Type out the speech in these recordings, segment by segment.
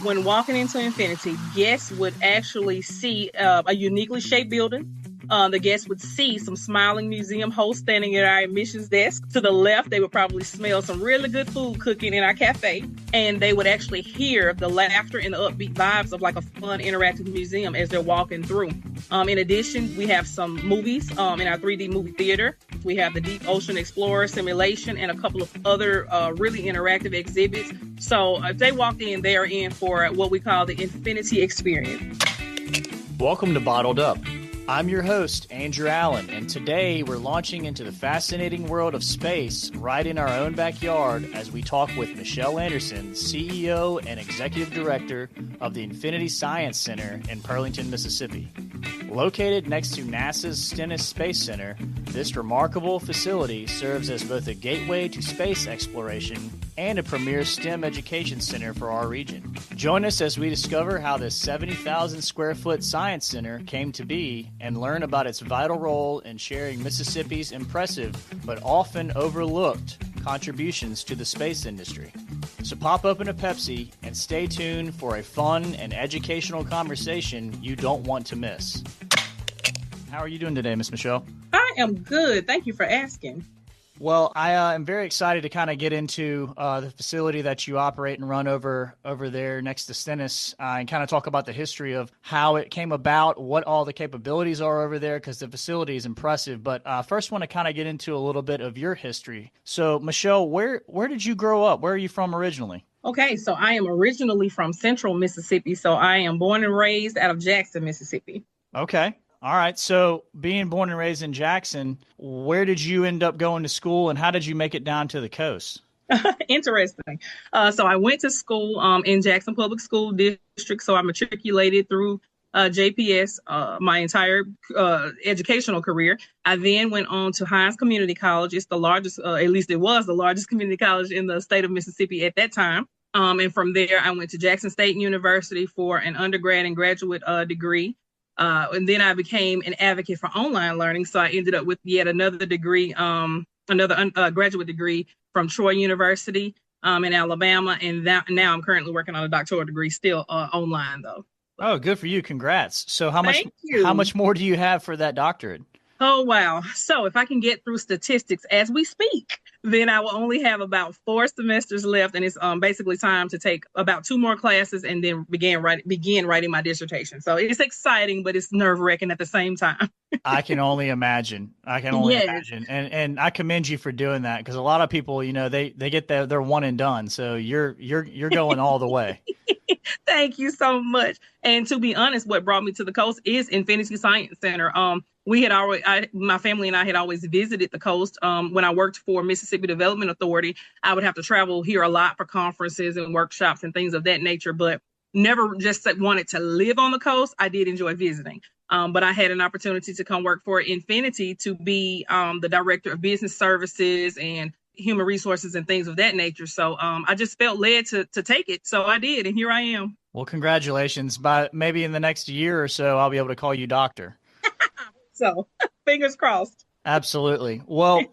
When walking into Infinity, guests would actually see a uniquely shaped building. The guests would see some smiling museum hosts standing at our admissions desk. To the left, they would probably smell some really good food cooking in our cafe, and they would actually hear the laughter and the upbeat vibes of like a fun, interactive museum as they're walking through. In addition, we have some movies in our 3D movie theater. We have the Deep Ocean Explorer simulation and a couple of other really interactive exhibits. So if they walked in, they're in for what we call the Infinity Experience. Welcome to Bottled Up. I'm your host, Andrew Allen, and today we're launching into the fascinating world of space right in our own backyard as we talk with Michelle Anderson, CEO and Executive Director of the Infinity Science Center in Pearlington, Mississippi. Located next to NASA's Stennis Space Center, this remarkable facility serves as both a gateway to space exploration and a premier STEM education center for our region. Join us as we discover how this 70,000 square foot science center came to be and learn about its vital role in sharing Mississippi's impressive but often overlooked contributions to the space industry. So pop open a Pepsi and stay tuned for a fun and educational conversation you don't want to miss. How are you doing today, Miss Michelle? I am good. Thank you for asking. Well, I am very excited to kind of get into the facility that you operate and run over there next to Stennis and kind of talk about the history of how it came about, what all the capabilities are over there, because the facility is impressive. But first, want to kind of get into a little bit of your history. So, Michelle, where did you grow up? Where are you from originally? Okay, so I am originally from Central Mississippi. So I am born and raised out of Jackson, Mississippi. Okay. All right. So being born and raised in Jackson, where did you end up going to school and how did you make it down to the coast? Interesting. So I went to school in Jackson Public School District. So I matriculated through JPS my entire educational career. I then went on to Hines Community College. It's the largest, at least it was the largest community college in the state of Mississippi at that time. And from there, I went to Jackson State University for an undergrad and graduate degree. And then I became an advocate for online learning. So I ended up with yet another degree, another graduate degree from Troy University in Alabama. And now I'm currently working on a doctoral degree, still online though. Oh, good for you. Congrats. So how much more do you have for that doctorate? Oh, wow. So if I can get through statistics as we speak, then I will only have about 4 semesters left. And it's basically time to take about 2 more classes and then begin writing my dissertation. So it's exciting, but it's nerve-wracking at the same time. I can only imagine. Imagine. And I commend you for doing that because a lot of people, they get their one and done. So you're going all the way. Thank you so much. And to be honest, what brought me to the coast is Infinity Science Center. My family and I had always visited the coast. When I worked for Mississippi Development Authority, I would have to travel here a lot for conferences and workshops and things of that nature, but never just wanted to live on the coast. I did enjoy visiting. But I had an opportunity to come work for Infinity to be the director of business services and human resources and things of that nature. So I just felt led to take it. So I did, and here I am. Well, congratulations. By maybe in the next year or so, I'll be able to call you doctor. So fingers crossed. Absolutely. Well,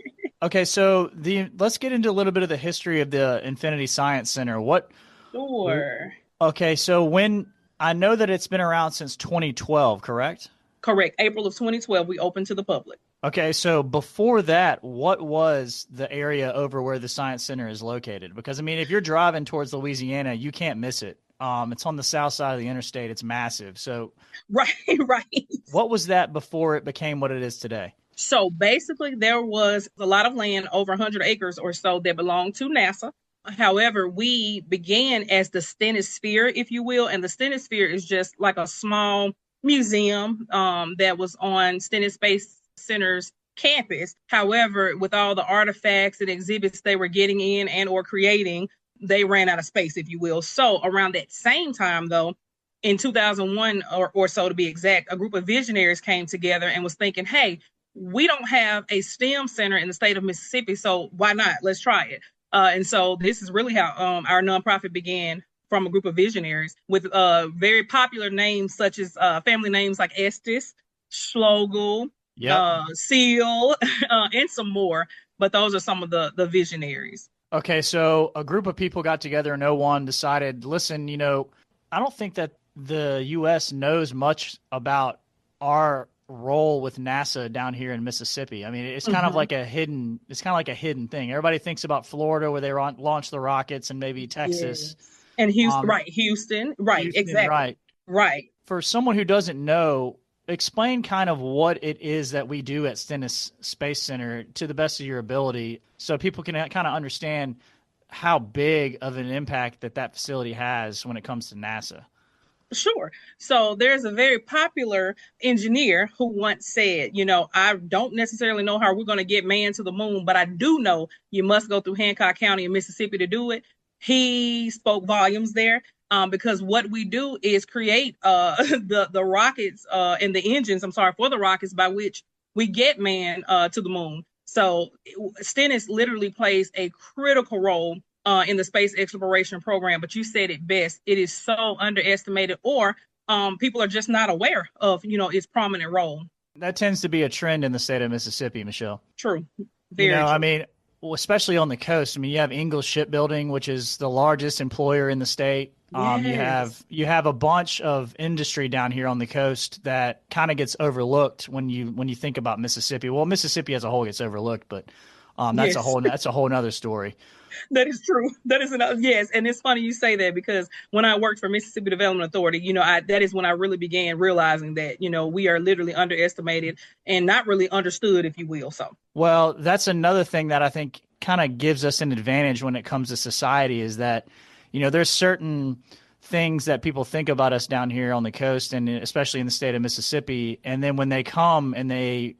okay. So let's get into a little bit of the history of the Infinity Science Center. Sure. Okay. So I know that it's been around since 2012, correct? Correct. April of 2012, we opened to the public. Okay, so before that, what was the area over where the Science Center is located? Because, I mean, if you're driving towards Louisiana, you can't miss it. It's on the south side of the interstate. It's massive. So, right. What was that before it became what it is today? So basically, there was a lot of land, over 100 acres or so, that belonged to NASA. However, we began as the Stennis Sphere, if you will, and the Stennis Sphere is just like a small museum that was on Stennis Space Center's campus. However, with all the artifacts and exhibits they were getting in and or creating, they ran out of space, if you will. So around that same time, though, in 2001 or so to be exact, a group of visionaries came together and was thinking, hey, we don't have a STEM center in the state of Mississippi, so why not? Let's try it. And so this is really how our nonprofit began, from a group of visionaries with very popular names such as family names like Estes, Schlegel, Seal, and some more. But those are some of the visionaries. Okay, so a group of people got together in '01, decided, listen, I don't think that the U.S. knows much about our role with NASA down here in Mississippi. I mean, Hmm. it's kind of like a hidden thing. Everybody thinks about Florida where they launch the rockets and maybe Texas, Yes. And Houston, um, right? Houston, right? Houston, Exactly, right? right. For someone who doesn't know, explain kind of what it is that we do at Stennis Space Center to the best of your ability so people can kind of understand how big of an impact that facility has when it comes to NASA. Sure. So there's a very popular engineer who once said, I don't necessarily know how we're going to get man to the moon, but I do know you must go through Hancock County in Mississippi to do it. He spoke volumes there, because what we do is create the rockets and the engines, I'm sorry, for the rockets by which we get man to the moon. So Stennis literally plays a critical role in the space exploration program. But you said it best. It is so underestimated, or people are just not aware of, its prominent role. That tends to be a trend in the state of Mississippi, Michelle. True. Very I true. mean, well, especially on the coast. I mean, you have Ingalls Shipbuilding, which is the largest employer in the state. You have Yes. a bunch of industry down here on the coast that kind of gets overlooked when you think about Mississippi. Well, Mississippi as a whole gets overlooked, but Yes. that's a whole nother story. That is true. That is enough. Yes, and it's funny you say that because when I worked for Mississippi Development Authority, that is when I really began realizing that we are literally underestimated and not really understood, if you will. So Well, that's another thing that I think kind of gives us an advantage when it comes to society is that, there's certain things that people think about us down here on the coast and especially in the state of Mississippi. And then when they come and they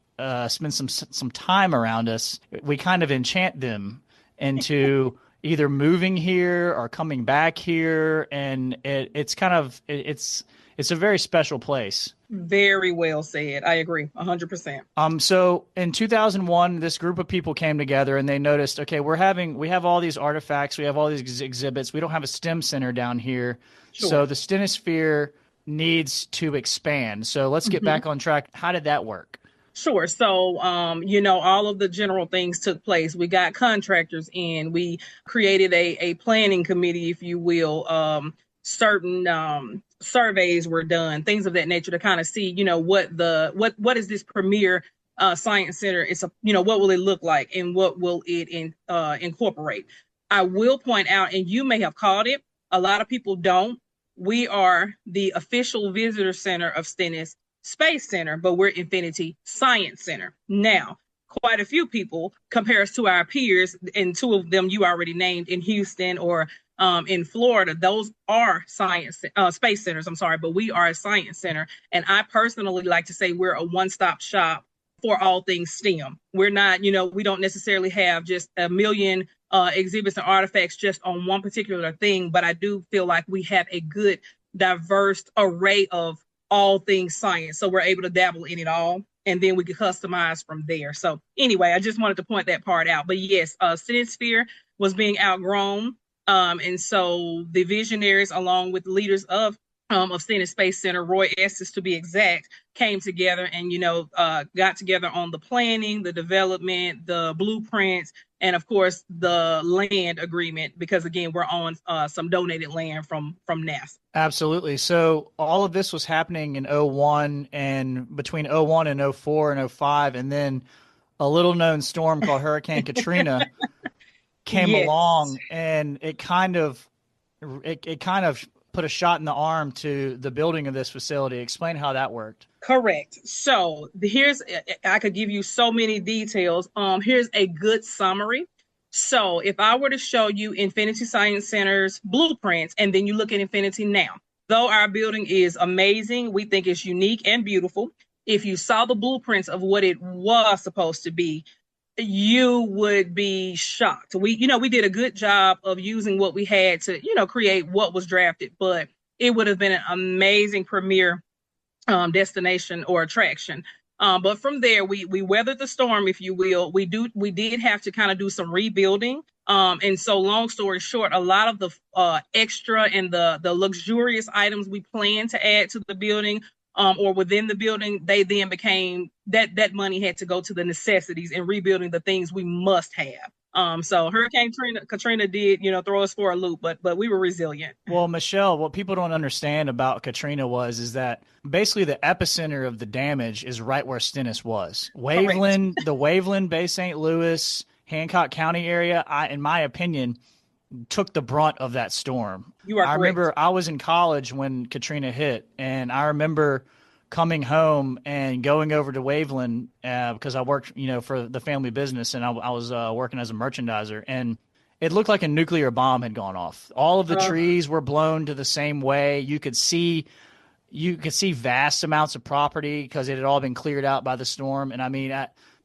spend some time around us, we kind of enchant them into either moving here or coming back here. And it's a very special place. very well said. I agree, 100%. So in 2001, this group of people came together and they noticed, okay, we have all these artifacts, we have all these exhibits. We don't have a STEM center down here. So Sure. the Stenosphere needs to expand. So let's get Mhm. back on track. How did that work? Sure. So, all of the general things took place. We got contractors in. We created a planning committee, if you will. Certain surveys were done, things of that nature to kind of see, what is this premier science center? It's what will it look like and what will it incorporate? I will point out, and you may have called it. A lot of people don't. We are the official visitor center of Stennis Space Center, but we're Infinity Science Center. Now, quite a few people compare us to our peers, and two of them you already named in Houston or in Florida. Those are space centers. I'm sorry, but we are a science center, and I personally like to say we're a one-stop shop for all things STEM. We're not, we don't necessarily have just a million exhibits and artifacts just on one particular thing, but I do feel like we have a good, diverse array of all things science. So we're able to dabble in it all. And then we can customize from there. So anyway, I just wanted to point that part out. But yes, Sphere was being outgrown. And so the visionaries, along with leaders of Stennis Space Center, Roy Estes to be exact, came together and got together on the planning, the development, the blueprints, and of course the land agreement. Because again, we're on some donated land from NASA. Absolutely. So all of this was happening in '01 and between '01 and '04 and '05, and then a little known storm called Hurricane Katrina came Yes. along and it kind of put a shot in the arm to the building of this facility. Explain how that worked. Correct. So here's, I could give you so many details. Here's a good summary. So if I were to show you Infinity Science Center's blueprints and then you look at Infinity now, though our building is amazing, we think it's unique and beautiful. If you saw the blueprints of what it was supposed to be, you would be shocked. We did a good job of using what we had to, create what was drafted, but it would have been an amazing premiere destination or attraction. But from there, we weathered the storm, if you will. We did have to kind of do some rebuilding. And so, long story short, a lot of the extra and the luxurious items we planned to add to the building, or within the building, they then became that money had to go to the necessities and rebuilding the things we must have. So Hurricane Katrina did, throw us for a loop, but we were resilient. Well, Michelle, what people don't understand about Katrina is that basically the epicenter of the damage is right where Stennis was. Correct. The Waveland, Bay St. Louis, Hancock County area, in my opinion, took the brunt of that storm. You are I correct. remember I was in college when Katrina hit, and I remember coming home and going over to Waveland because I worked, for the family business, and I was working as a merchandiser, and it looked like a nuclear bomb had gone off. All of the Uh, trees were blown to the same way. You could see vast amounts of property because it had all been cleared out by the storm. And I mean,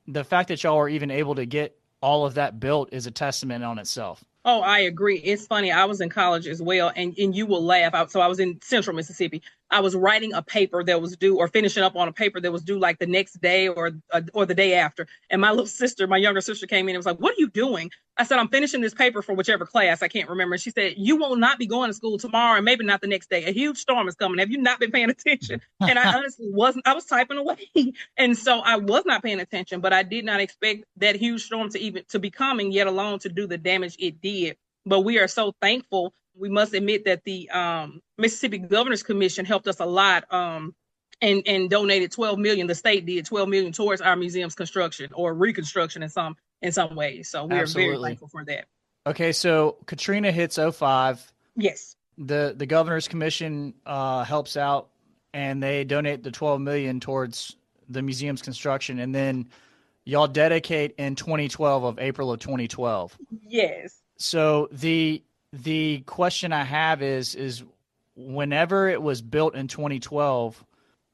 the fact that y'all were even able to get all of that built is a testament on itself. Oh, I agree. It's funny. I was in college as well, and you will laugh. So I was in Central Mississippi. I was writing a paper that was due, or finishing up on a paper that was due like the next day or the day after. And my little sister, my younger sister, came in and was like, "What are you doing?" I said, "I'm finishing this paper for whichever class. I can't remember." And she said, "You will not be going to school tomorrow, and maybe not the next day. A huge storm is coming. Have you not been paying attention?" And I honestly wasn't. I was typing away, and so I was not paying attention. But I did not expect that huge storm to be coming, yet alone to do the damage it did. But we are so thankful. We must admit that the Mississippi Governor's Commission helped us a lot, and donated 12 million. The state did 12 million towards our museum's construction or reconstruction in some ways. So we are very Absolutely. thankful for that. Okay, so Katrina hits '05. Yes. The governor's commission helps out, and they donate the 12 million towards the museum's construction, and then y'all dedicate in 2012 of April of 2012. Yes. So the question I have is whenever it was built in 2012,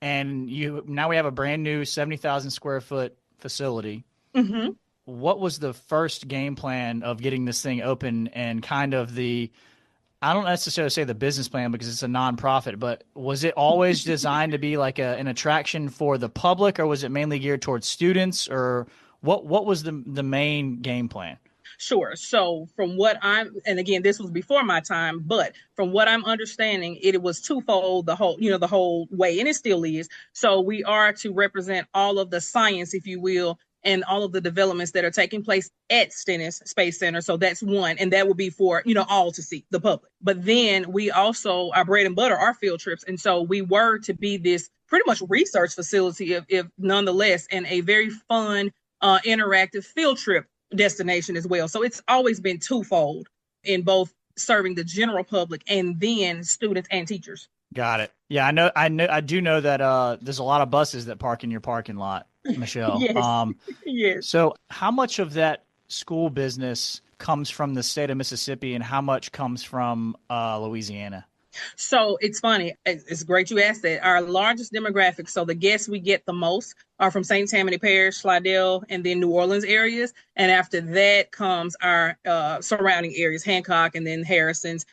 and now we have a brand new 70,000 square foot facility. Mm-hmm. What was the first game plan of getting this thing open, and kind of I don't necessarily say the business plan because it's a nonprofit, but was it always designed to be like an attraction for the public, or was it mainly geared towards students, or what was the main game plan? Sure. So and again, this was before my time, but from what I'm understanding, it was twofold, the whole way, and it still is. So we are to represent all of the science, if you will, and all of the developments that are taking place at Stennis Space Center. So that's one, and that will be for, all to see, the public. But then we also, our bread and butter, our field trips. And so we were to be this pretty much research facility, if nonetheless, and a very fun, interactive field trip destination as well. So it's always been twofold in both serving the general public and then students and teachers. Got it. Yeah, I do know that there's a lot of buses that park in your parking lot, Michelle. Yes. Yes. So how much of that school business comes from the state of Mississippi, and how much comes from Louisiana? So it's funny. It's great you asked that. Our largest demographic, so the guests we get the most are from St. Tammany Parish, Slidell, and then New Orleans areas. And after that comes our surrounding areas, Hancock and then Harrison's.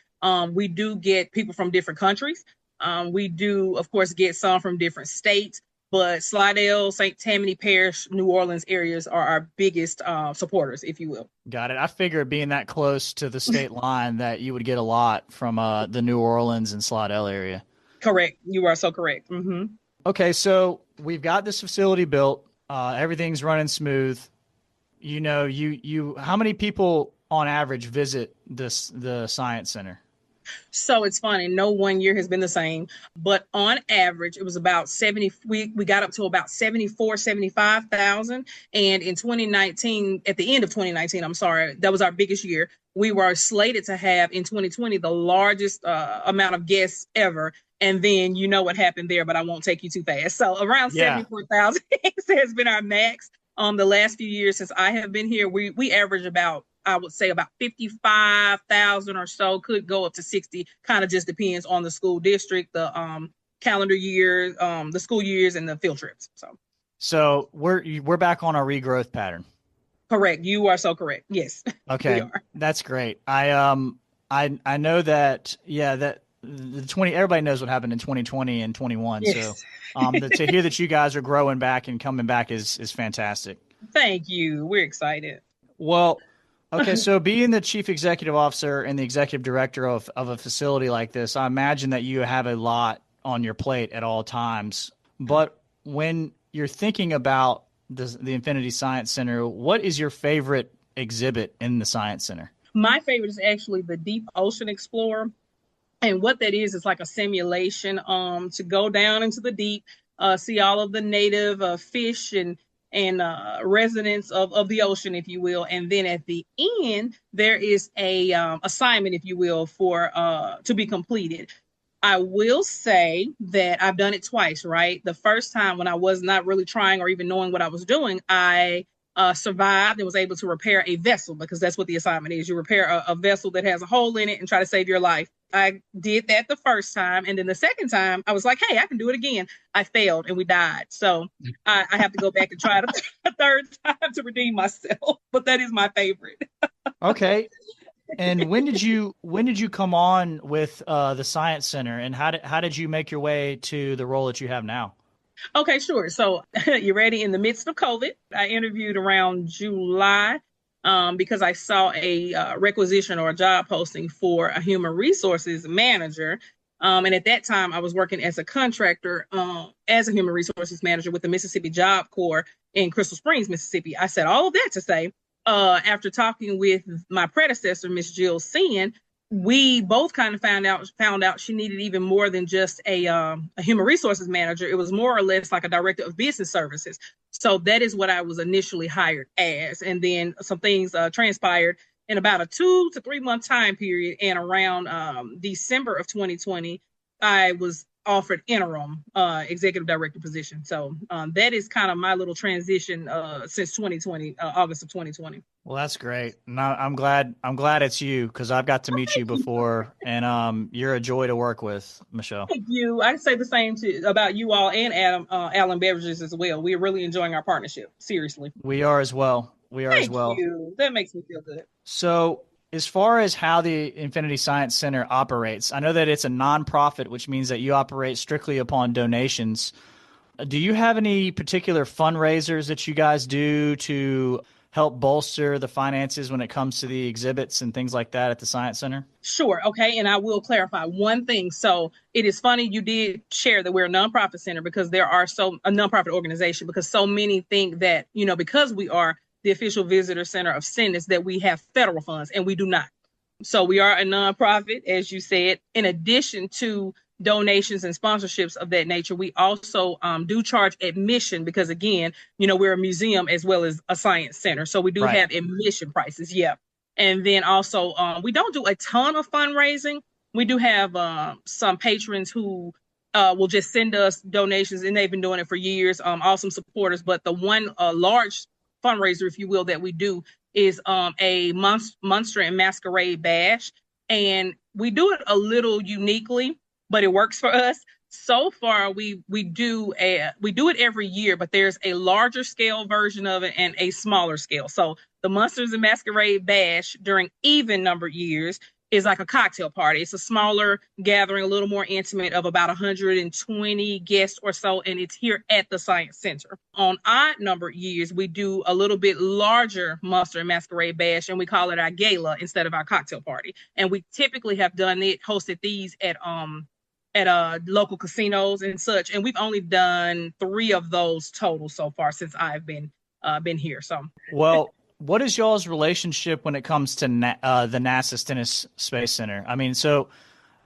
We do get people from different countries. We do, of course, get some from different states. But Slidell, St. Tammany Parish, New Orleans areas are our biggest supporters, if you will. Got it. I figured being that close to the state line that you would get a lot from the New Orleans and Slidell area. Correct. You are so correct. Mm-hmm. Okay, so we've got this facility built. Everything's running smooth. How many people on average visit the science center? So it's funny. No one year has been the same, but on average, it was about 70. We got up to about 75,000. And in 2019, at the end of 2019, I'm sorry, that was our biggest year. We were slated to have in 2020 the largest amount of guests ever. And then you know what happened there, but I won't take you too fast. So around 74,000 has been our max. The last few years since I have been here, we average about, I would say, about 55,000 or so, could go up to 60. Kind of just depends on the school district, the calendar year, the school years, and the field trips. So we're back on our regrowth pattern. Correct. You are so correct. Yes. Okay, that's great. I know that that the 20 everybody knows what happened in 2020 and 21. Yes. So to hear that you guys are growing back and coming back is fantastic. Thank you. We're excited. Well. Okay, so being the chief executive officer and the executive director of a facility like this, I imagine that you have a lot on your plate at all times. But when you're thinking about the Infinity Science Center, what is your favorite exhibit in the Science Center? My favorite is actually the Deep Ocean Explorer. And what that is like a simulation to go down into the deep, see all of the native fish and residents of the ocean, if you will. And then at the end, there is a assignment, if you will, for to be completed. I will say that I've done it twice, right? The first time when I was not really trying or even knowing what I was doing, I survived and was able to repair a vessel, because that's what the assignment is. You repair a vessel that has a hole in it and try to save your life. I did that the first time. And then the second time, I was like, hey, I can do it again. I failed and we died. So I have to go back and try it a third time to redeem myself. But that is my favorite. Okay. And when did you come on with the Science Center, and how did you make your way to the role that you have now? Okay, sure. So you ready? In the midst of COVID, I interviewed around July because I saw a requisition or a job posting for a human resources manager. And at that time, I was working as a contractor as a human resources manager with the Mississippi Job Corps in Crystal Springs, Mississippi. I said all of that to say, after talking with my predecessor, Miss Jill Sen, we both kind of found out she needed even more than just a human resources manager. It was more or less like a director of business services. So that is what I was initially hired as. And then some things transpired in about a 2 to 3 month time period. And around December of 2020, I was offered interim executive director position. So that is kind of my little transition since 2020, August of 2020. Well, that's great. No, I'm glad it's you, because I've got to meet you before, and you're a joy to work with, Michelle. Thank you. I say the same about you all and Adam, Allen Beverages as well. We're really enjoying our partnership. Seriously. We are as well. We are as Thank well. you. That makes me feel good. So, as far as how the Infinity Science Center operates, I know that it's a nonprofit, which means that you operate strictly upon donations. Do you have any particular fundraisers that you guys do to help bolster the finances when it comes to the exhibits and things like that at the Science Center? Sure. Okay. And I will clarify one thing. So it is funny you did share that we're a nonprofit center, because there are a nonprofit organization, because so many think that, because we are the official visitor center of Stennis, that we have federal funds, and we do not. So we are a nonprofit, as you said. In addition to donations and sponsorships of that nature, we also do charge admission, because again, we're a museum as well as a science center. So we do Right. have admission prices. Yeah. And then also, we don't do a ton of fundraising. We do have some patrons who will just send us donations, and they've been doing it for years. Awesome supporters. But the one large fundraiser, if you will, that we do is a Monster and Masquerade bash. And we do it a little uniquely, but it works for us. So far, we do it every year, but there's a larger scale version of it and a smaller scale. So the Monsters and Masquerade Bash during even numbered years is like a cocktail party. It's a smaller gathering, a little more intimate, of about 120 guests or so, and it's here at the Science Center. On odd numbered years, we do a little bit larger Monster and Masquerade Bash, and we call it our gala instead of our cocktail party. And we typically have hosted these at local casinos and such. And we've only done 3 of those total so far since I've been here. So, Well, what is y'all's relationship when it comes to the NASA Stennis Space Center? I mean, so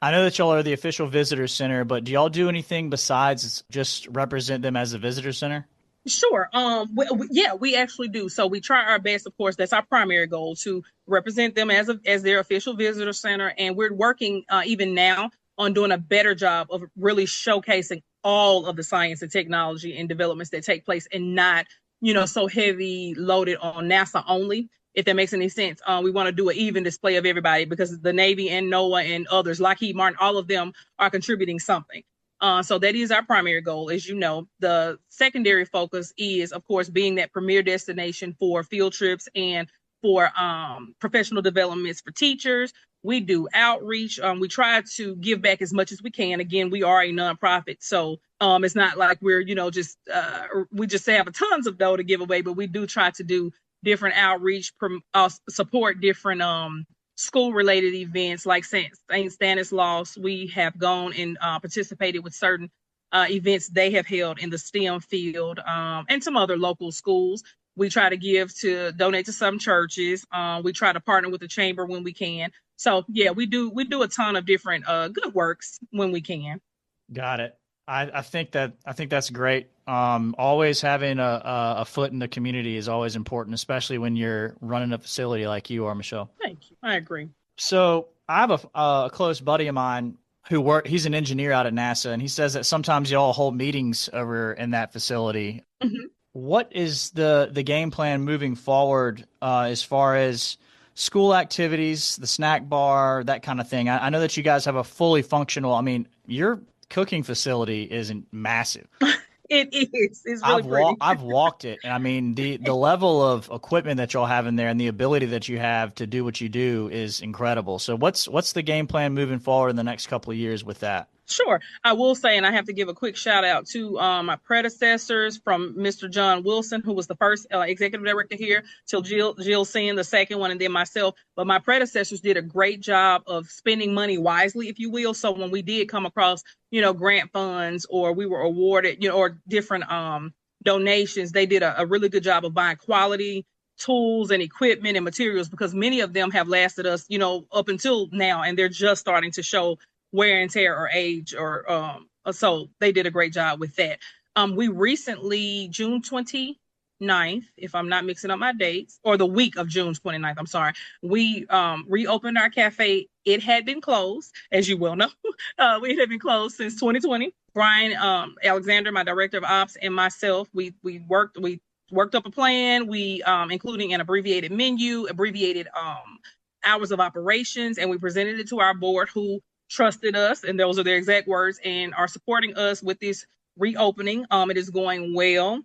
I know that y'all are the official visitor center, but do y'all do anything besides just represent them as a visitor center? sure. Yeah, we actually do. So we try our best. Of course, that's our primary goal, to represent them as their official visitor center. And we're working even now on doing a better job of really showcasing all of the science and technology and developments that take place, and not, so heavy loaded on NASA only, if that makes any sense. We want to do an even display of everybody, because the Navy and NOAA and others, Lockheed Martin, all of them are contributing something. So that is our primary goal. As you know, the secondary focus is, of course, being that premier destination for field trips and for professional developments for teachers. We do outreach. We try to give back as much as we can. Again, we are a nonprofit, so it's not like we're, we just have tons of dough to give away, but we do try to do different outreach, support different school-related events like St. Stanislaus. We have gone and participated with certain events they have held in the STEM field, and some other local schools. We try to donate to some churches. We try to partner with the chamber when we can. So yeah, we do a ton of different good works when we can. Got it. I think that's great. Always having a foot in the community is always important, especially when you're running a facility like you are, Michelle. Thank you. I agree. So I have a close buddy of mine he's an engineer out at NASA, and he says that sometimes y'all hold meetings over in that facility. Mhm. What is the game plan moving forward as far as school activities, the snack bar, that kind of thing? I know that you guys have a fully functional. I mean, your cooking facility isn't massive. It is. It's really pretty. I've walked it, and I mean the level of equipment that y'all have in there and the ability that you have to do what you do is incredible. So what's the game plan moving forward in the next couple of years with that? Sure. I will say, and I have to give a quick shout out to my predecessors, from Mr. John Wilson, who was the first executive director here, till Jill Sen, the second one, and then myself. But my predecessors did a great job of spending money wisely, if you will. So when we did come across, grant funds, or we were awarded, or different donations, they did a really good job of buying quality tools and equipment and materials, because many of them have lasted us, up until now, and they're just starting to show wear and tear or age, or so they did a great job with that. We recently, June 29th, if I'm not mixing up my dates, or the week of June 29th, I'm sorry, we reopened our cafe. It had been closed, as you well know. We had been closed since 2020. Brian Alexander, my director of ops, and myself, we worked up a plan. We including an abbreviated menu, abbreviated hours of operations, and we presented it to our board, who trusted us, and those are their exact words, and are supporting us with this reopening. It is going well.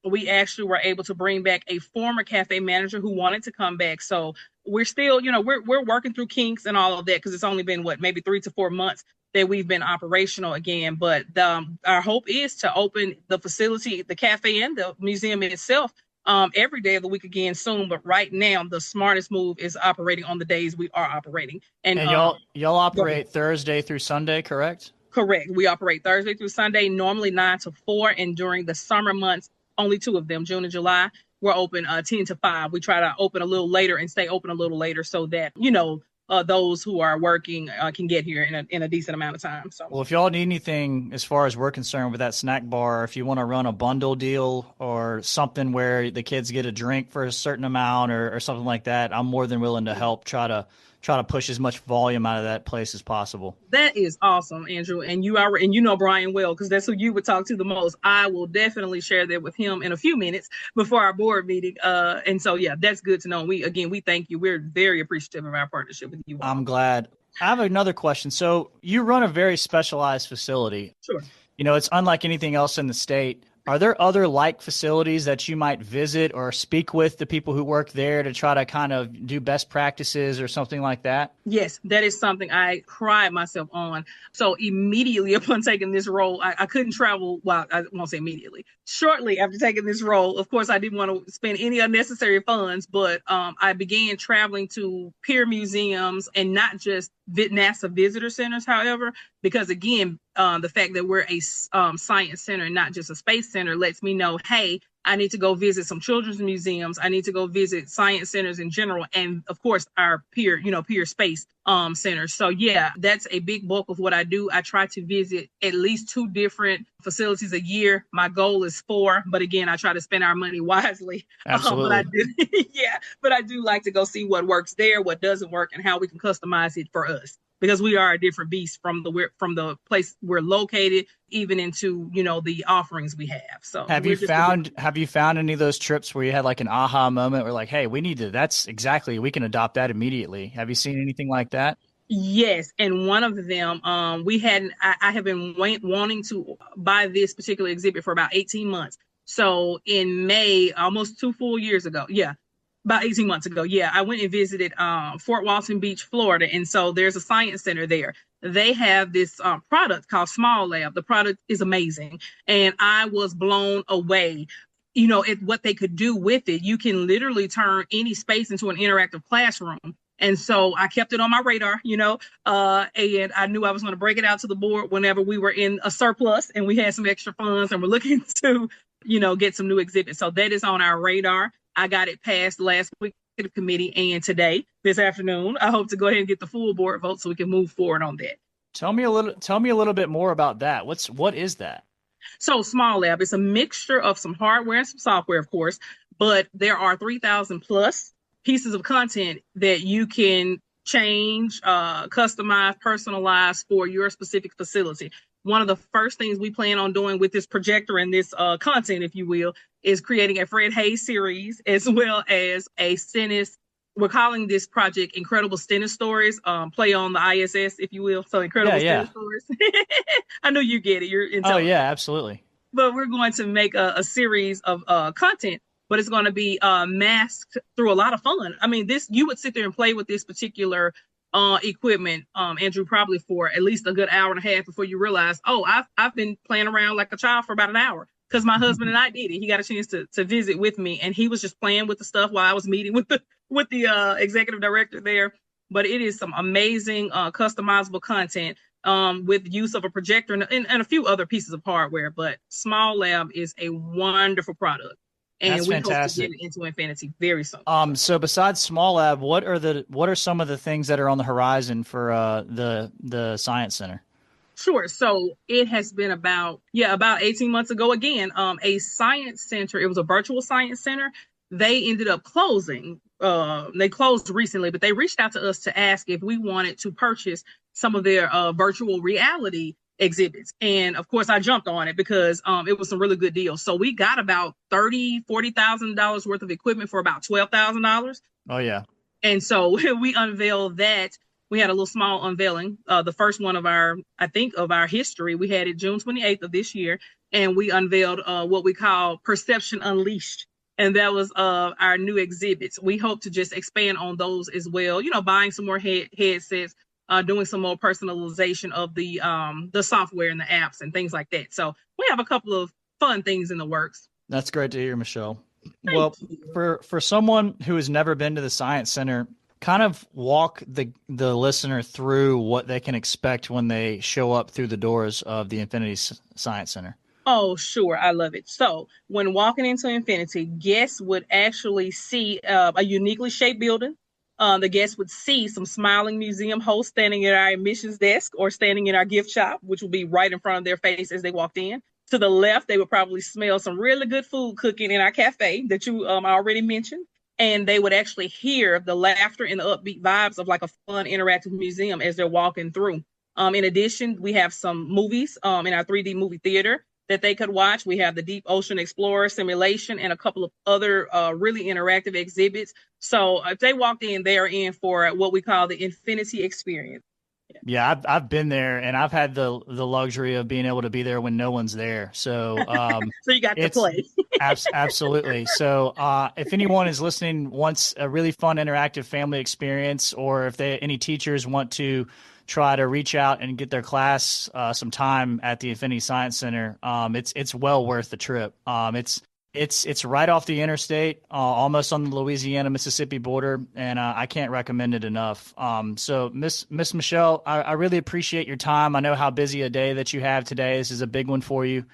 We actually were able to bring back a former cafe manager who wanted to come back. So we're still, we're working through kinks and all of that, because it's only been maybe 3 to 4 months that we've been operational again. But our hope is to open the facility, the cafe and the museum itself, every day of the week again soon. But right now, the smartest move is operating on the days we are operating. And y'all operate Thursday through Sunday, correct? Correct. We operate Thursday through Sunday, normally 9 to 4, and during the summer months, only 2 of them, June and July, we're open 10 to 5. We try to open a little later and stay open a little later, so that those who are working can get here in a decent amount of time. So, well, if y'all need anything as far as we're concerned with that snack bar, if you want to run a bundle deal or something where the kids get a drink for a certain amount, or something like that, I'm more than willing to help try to push as much volume out of that place as possible. That is awesome, Andrew. And Brian well, because that's who you would talk to the most. I will definitely share that with him in a few minutes before our board meeting. And so, yeah, that's good to know. We thank you. We're very appreciative of our partnership with you all. I'm glad. I have another question. So you run a very specialized facility. Sure. It's unlike anything else in the state. Are there other like facilities that you might visit or speak with the people who work there to try to kind of do best practices or something like that? Yes, that is something I pride myself on. So immediately upon taking this role, I couldn't travel. Well, I won't say immediately. Shortly after taking this role, of course, I didn't want to spend any unnecessary funds, but I began traveling to peer museums, and not just NASA visitor centers, however, because again, the fact that we're a science center and not just a space center lets me know, hey, I need to go visit some children's museums. I need to go visit science centers in general, and of course our peer space centers. So yeah, that's a big bulk of what I do. I try to visit at least 2 different facilities a year. My goal is 4, but again, I try to spend our money wisely. Absolutely. But I do, but I do like to go see what works there, what doesn't work, and how we can customize it for us, because we are a different beast from the place we're located, even into the offerings we have. So have you found any of those trips where you had like an aha moment where like, hey, we can adopt that immediately? Have you seen anything like that? Yes, and one of them, I have been wanting to buy this particular exhibit for about 18 months. So in May, almost 2 full years ago, about 18 months ago, I went and visited Fort Walton Beach, Florida. And so there's a science center there. They have this product called Small Lab. The product is amazing. And I was blown away, at what they could do with it. You can literally turn any space into an interactive classroom. And so I kept it on my radar, and I knew I was going to break it out to the board whenever we were in a surplus and we had some extra funds and we're looking to get some new exhibits. So that is on our radar. I got it passed last week to the committee, and today, this afternoon, I hope to go ahead and get the full board vote so we can move forward on that. Tell me a little bit more about that. What is that? So Small Lab is a mixture of some hardware and some software, of course, but there are 3,000 plus pieces of content that you can change, customize, personalize for your specific facility. One of the first things we plan on doing with this projector and this content, if you will, is creating a Fred Hayes series as well as a Stennis. We're calling this project Incredible Stennis Stories, play on the ISS, if you will. So Incredible Stennis Stories. I know you get it. You're intelligent. Oh, yeah, absolutely. But we're going to make a series of content, but it's going to be masked through a lot of fun. I mean, you would sit there and play with this particular equipment, Andrew, probably for at least a good hour and a half before you realize, I've been playing around like a child for about an hour because my husband and I did it. He got a chance to visit with me, and he was just playing with the stuff while I was meeting with the executive director there. But it is some amazing customizable content with use of a projector and a few other pieces of hardware. But Small Lab is a wonderful product. And That's we fantastic. hope to get it into infinity very soon. So besides Small Lab, what are some of the things that are on the horizon for the Science Center? Sure. So it has been about 18 months ago again, a science center. It was a virtual science center. They ended up closing. They closed recently, but they reached out to us to ask if we wanted to purchase some of their virtual reality exhibits. And of course I jumped on it because it was some really good deals. So we got about $40,000 worth of equipment for about $12,000. Oh yeah. And so we unveiled that. We had a little small unveiling, the first one of our history. We had it June 28th of this year, and we unveiled what we call Perception Unleashed. And that was our new exhibits. We hope to just expand on those as well, buying some more headsets, doing some more personalization of the software and the apps and things like that. So we have a couple of fun things in the works. That's great to hear, Michelle. Well, for someone who has never been to the Science Center, kind of walk the listener through what they can expect when they show up through the doors of the Infinity Science Center. Oh, sure. I love it. So when walking into Infinity, guests would actually see a uniquely shaped building. The guests would see some smiling museum hosts standing at our admissions desk or standing in our gift shop, which will be right in front of their face as they walked in. To the left, they would probably smell some really good food cooking in our cafe that you already mentioned. And they would actually hear the laughter and the upbeat vibes of like a fun interactive museum as they're walking through. In addition, we have some movies in our 3D movie theater that they could watch. We have the Deep Ocean Explorer simulation and a couple of other really interactive exhibits. So if they walked in, they are in for what we call the Infinity Experience. Yeah, I've been there, and I've had the luxury of being able to be there when no one's there. So, so you got to play. Absolutely. So, if anyone is listening wants a really fun interactive family experience, or if any teachers want to try to reach out and get their class some time at the Infinity Science Center, it's well worth the trip. It's right off the interstate, almost on the Louisiana-Mississippi border, and I can't recommend it enough. So, Miss Michelle, I really appreciate your time. I know how busy a day that you have today. This is a big one for you,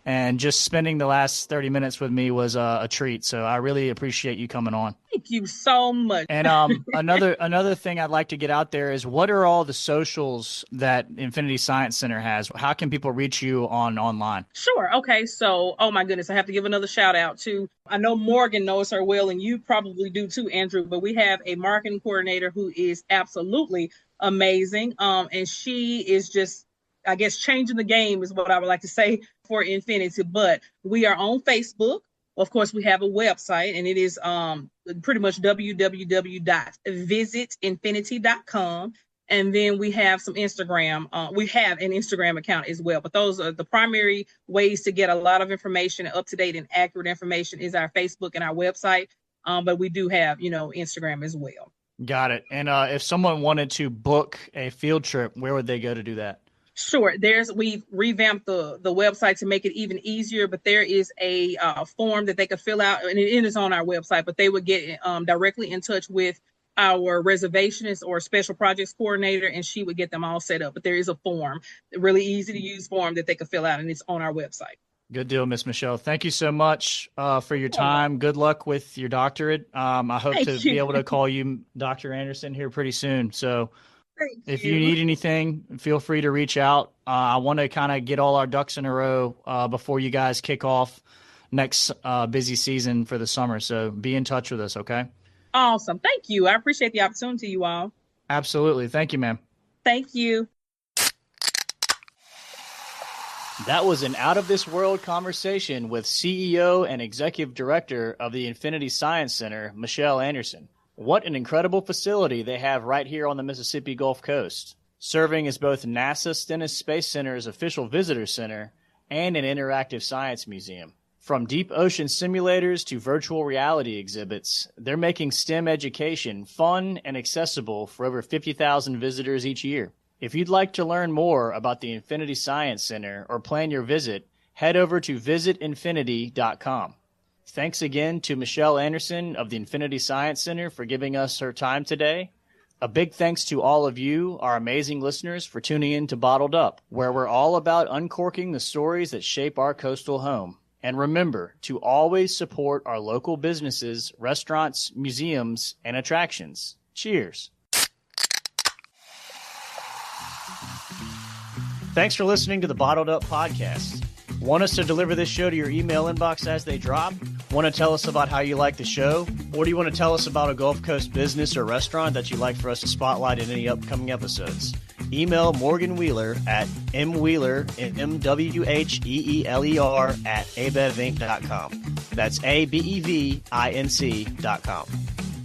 and just spending the last 30 minutes with me was a treat. So, I really appreciate you coming on. Thank you so much. And another thing I'd like to get out there is, what are all the socials that Infinity Science Center has? How can people reach you online? Sure. Okay. So, oh my goodness, I have to give another shout out to, I know Morgan knows her well, and you probably do too, Andrew, but we have a marketing coordinator who is absolutely amazing. And she is just, I guess, changing the game is what I would like to say for Infinity. But we are on Facebook. Of course, we have a website, and it is pretty much www.visitinfinity.com. And then we have some Instagram. We have an Instagram account as well. But those are the primary ways to get a lot of information, up-to-date and accurate information, is our Facebook and our website. But we do have, Instagram as well. Got it. And if someone wanted to book a field trip, where would they go to do that? Sure. We've revamped the website to make it even easier, but there is a form that they could fill out, and it is on our website, but they would get directly in touch with our reservationist or special projects coordinator, and she would get them all set up. But there is a form, a really easy to use form that they could fill out, and it's on our website. Good deal, Miss Michelle. Thank you so much for your time. Good luck with your doctorate. I hope Thank to be you. able to call you Dr. Anderson here pretty soon. So Thank if you you. need anything, feel free to reach out. I want to kind of get all our ducks in a row before you guys kick off next busy season for the summer. So be in touch with us, okay? Awesome. Thank you. I appreciate the opportunity, you all. Absolutely. Thank you, ma'am. Thank you. That was an out-of-this-world conversation with CEO and Executive Director of the Infinity Science Center, Michelle Anderson. What an incredible facility they have right here on the Mississippi Gulf Coast, serving as both NASA Stennis Space Center's official visitor center and an interactive science museum. From deep ocean simulators to virtual reality exhibits, they're making STEM education fun and accessible for over 50,000 visitors each year. If you'd like to learn more about the Infinity Science Center or plan your visit, head over to visitinfinity.com. Thanks again to Michelle Anderson of the Infinity Science Center for giving us her time today. A big thanks to all of you, our amazing listeners, for tuning in to Bottled Up, where we're all about uncorking the stories that shape our coastal home. And remember to always support our local businesses, restaurants, museums, and attractions. Cheers. Thanks for listening to the Bottled Up Podcast. Want us to deliver this show to your email inbox as they drop? Want to tell us about how you like the show? Or do you want to tell us about a Gulf Coast business or restaurant that you'd like for us to spotlight in any upcoming episodes? Email Morgan Wheeler at mwheeler, MWHEELER at abevinc.com. That's ABEVINC.com.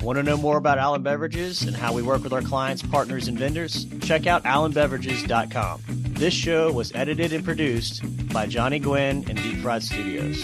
Want to know more about Allen Beverages and how we work with our clients, partners, and vendors? Check out allenbeverages.com. This show was edited and produced by Johnny Gwynn and Deep Fried Studios.